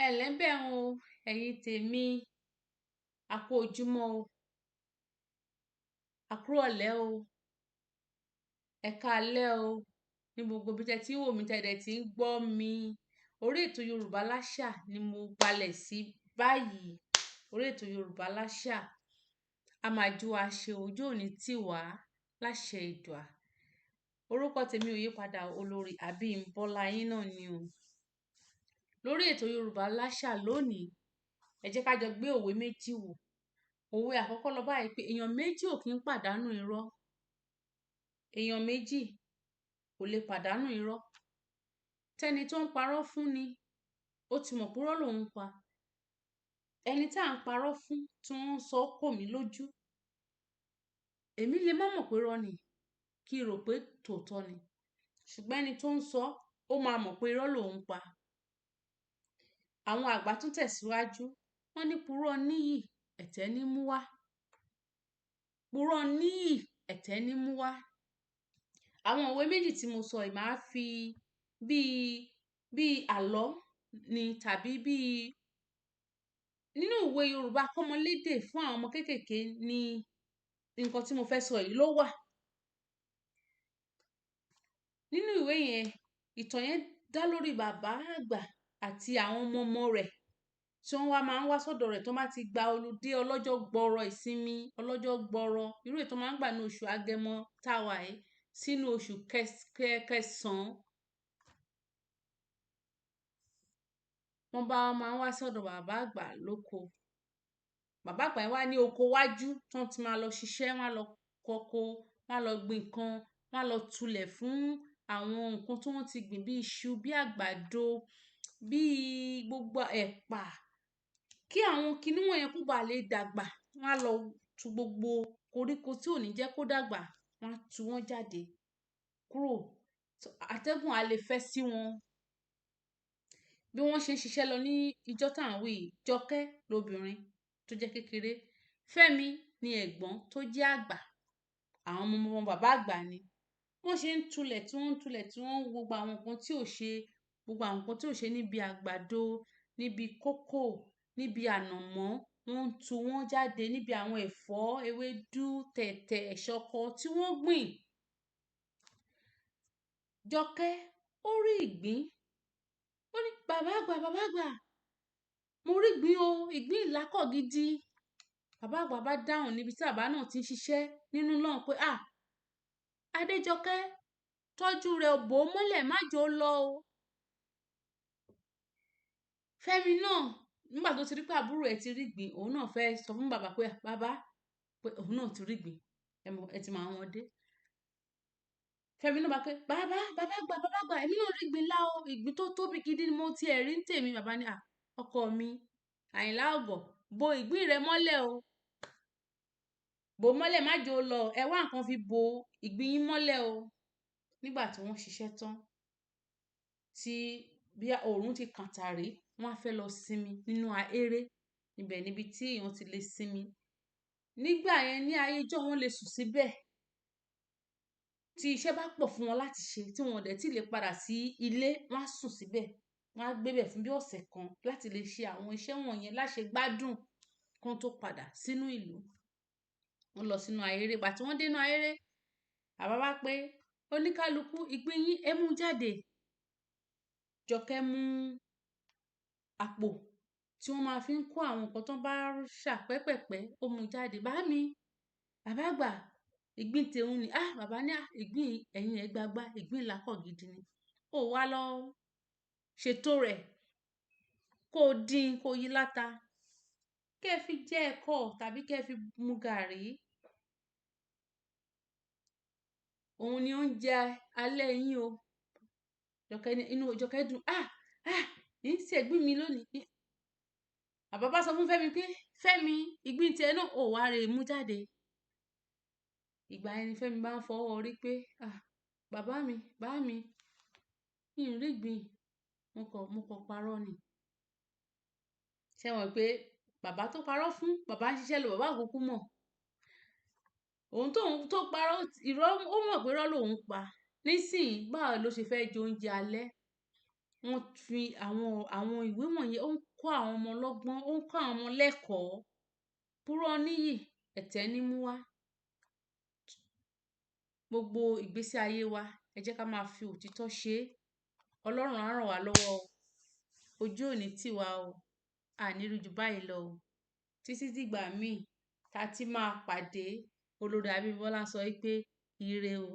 ẹ ǹlẹ́ ńbẹ̀ o ẹ̀yin tèmi, a kú ojúmọ́ o, a kú ìrọ̀lẹ́ o, ẹ káalẹ́ o ní gbogbo ibi tẹ́ tí ń wò mí tẹ́ dẹ̀ tí ń gbọ́ mi. Orí ètò Yorùbá Láṣà ni mo balẹ̀ sí báyìí. Orí ètò Yorùbá Láṣà, a máa jú wa ṣe, ojú òní tì wá láṣẹ Èdùà. Orúkọ tèmi ò yípadà, olórí Abímbọ́lá yín náà ni o. Lórí ètò Yorùbá Láṣà lónìí, ẹ jẹ́ ká jọ gbé òwe méjì wò. Òwe àkọ́kọ́ lọ báyìí pé èèyàn méjì ò kí ń pàdánù irọ́. Èèyàn méjì kò lè pàdánù irọ́. Tẹ́ni tó ń parọ́ fún ni, ó ti mọ̀ pé irọ́ lòun ń pa. Ẹni tí à ń parọ́ fún tí wọ́n ń sọ kò mí lójú. Èmi lè má mọ̀ pé irọ́ ni, kí n rò pé tòótọ́ ni. Ṣùgbọ́n ẹni tó ń sọ, ó máa mọ̀ pé irọ́ lòun ń pa. Àwọn àgbà tún tẹ̀síwájú, wọ́n ní purọ́ níyì, ẹ̀tẹ́ ní mú wá. Purọ́ níyì, ẹ̀tẹ́ ní mú wá. Àwọn òwe méjì tí mo sọ yìí máa fi bíi àlọ́ ni tàbí nínú ìwé Yorùbá kọ́mọlédè fún àwọn ọmọ kéékèèké ni nǹkan tí mo fẹ́ sọ yìí ló wà. Nínú ìwé yẹn, ìtàn yẹn dá lórí bàbá àgbà àti àwọn ọmọ rẹ̀ tí wọ́n máa ń wá sọ́dọ̀ rẹ̀ tó bá ti gba olùdé ọlọ́jọ́ gbọrọ, ìsinmi ọlọ́jọ́ gbọrọ, irú èyí tó máa ń gbà ní oṣù Agẹmọ táwa yìí sínú oṣù kẹsàn-án. Wọ́n máa ń wá sọ́dọ̀ bàbá àgbà lóko. Bàbá àgbà yẹn wá ní oko wájú tí wọ́n ti máa lọ ṣiṣẹ́, wọ́n á lọ kọko, wọ́n á lọ gbin nǹkan, wọ́n á lọ tulẹ̀ fún àwọn nǹkan tí wọ́n ti gbìn bí iṣu, bí àgbàdo, bí gbogbo ẹ̀pà. Kí àwọn kinní wọ̀nyẹn kó ba lè dàgbà, wọ́n á lọ tu gbogbo koríko tí ò ní jẹ́ kó dàgbà, wọ́n á tu wọ́n jáde kúrò. Atẹ́gùn á lè fẹ́ sí wọn. Bí wọ́n ṣe ń ṣiṣẹ́ lọ ní ijọ́ tá ń wí, Jọkẹ́ lobìnrin tó jẹ́ kékeré, Fẹ́mi ni ẹ̀gbọ́n tó jẹ́ àgbà. Àwọn ọmọ bàbá àgbà ni. Wọ́n ṣe ń tulẹ̀ tí wọ́n ń wo gbogbo àwọn nǹkan tí ò ṣe níbi àgbàdo, níbi kókò, níbi ànàmọ́, wọ́n ń tu wọ́n jáde níbi àwọn ẹ̀fọ́, ewédú, tẹ̀tẹ̀, ṣọkọ tí wọ́n gbìn. Jọkẹ́ ó rí ìgbín. Ó ní bàbá àgbà, mo rí ìgbín o, ìgbín ìlákọ̀ gidi. Bàbá àgbà bá dáhùn níbi tí bàbá náà ti ń ṣiṣẹ́ nínú náà pé Adéjọkẹ́, tọ́jú rẹ̀, bò ó mọ́lẹ̀, má jẹ́ ó lọ o. Fẹ́mi náà nígbà tó ti rí pé àbúrò ẹ̀ ti rí ìgbín, òun náà fẹ́ sọ fún bàbá pé bàbá, pé òun náà ti rí ìgbín. Ẹ ti mọ àwọn ọmọdé. Fẹ́mi náà bá pé bàbá àgbà, èmi náà rí ìgbín ńlá o, ìgbín tó tóbi gidi ni mo ti ẹ̀ rí ní tèmi. Bàbá ní ọkọ mi, Àyìnlá Ọ̀gọ̀, bo ìgbín rẹ mọ́lẹ̀ o. Bò ó mọ́lẹ̀, má jẹ́ ó lọ. Ẹ wá nǹkan fi bo ìgbín yín mọ́lẹ̀ o. Nígbà tí wọ́n ṣiṣẹ́ tán, tí bí òòrùn ti kàn tàrí, wọ́n á fẹ́ lọ sinmi nínú ahéré. Ibẹ̀ níbi tí èèyàn ti lè sinmi. Nígbà yẹn ní ayé ijọ́, wọ́n lè sùn síbẹ̀. Tí iṣẹ́ bá pọ̀ fún wọn láti ṣe, tí wọn ò dẹ̀ tí lè padà sí ilé, wọ́n á sùn síbẹ̀. Wọ́n á gbébẹ̀ fún bí ọ̀sẹ̀ kan láti lè ṣe àwọn iṣẹ́ wọ̀nyẹn láṣẹ gbádùn kí wọ́n tó padà sínú ìlú. Wọ́n lọ sínú ahéré. Ìgbà tí wọ́n dé inú ahéré, bàbá wá pé oníkálukú ìgbín yín ẹ mú jáde. Jọkẹ́ mú àpò tí wọ́n máa fi ń kó àwọn nǹkan tó bá ṣà pẹ́pẹ̀pẹ́, ó mú jáde. Bàbá àgbà, ìgbín tèun ni. Bàbá ní ìgbín ẹ̀yin ẹ̀ gbagbá, ìgbín ìlákọ̀ gidi ni. Ó wá lọ ṣètò rẹ̀, kó dín, kó yí láta, kẹ́ fi jẹ ẹ̀kọ tàbí kẹ́ fi mu gàrí. Òun ni oúnjẹ alẹ́ yín o. Inú Jọkẹ́ dùn. Ń ṣe ìgbín mi lónìí. Bàbá bá sọ fún Fẹ́mi pé Fẹ́mi, ìgbín tiẹ̀ náà ò wá rè mú jáde. Ìgbà yẹn ni Fẹ́mi bá ń fọwọ́ orí pé bàbá mi, mi ì rí ìgbín, mo kàn parọ́ ni. Ṣé wọ́n pé bàbá tó parọ́ fún, bàbá ń ṣiṣẹ́ lọ, bàbá àkókò mọ̀. Òun tó parọ́, ó mọ̀ pé irọ́ lòun pa. Nísìnyí, báwo ló ṣe fẹ́ jẹ oúnjẹ alẹ́? wọ́n fi àwọn ìwé wọ̀nyẹn ó ń kọ́ àwọn ọmọ lọ́gbọ́n, ó ń kọ́ àwọn ọmọ lẹ́kọ̀ọ́. Púrọ́ níyì, ẹ̀tẹ́ ní mú wá. Gbogbo ìgbésí ayé wa, ẹ jẹ́ ká máa fi òtítọ́ ṣe. Ọlọ́run á ràn wá lọ́wọ́ o. Ojú ò ní tì wá o. A ní rí jù báyìí lọ o. Títí dìgbà míì tá tí máa pàdé. Olórí Abímbọ́lá sọ wípé ire o.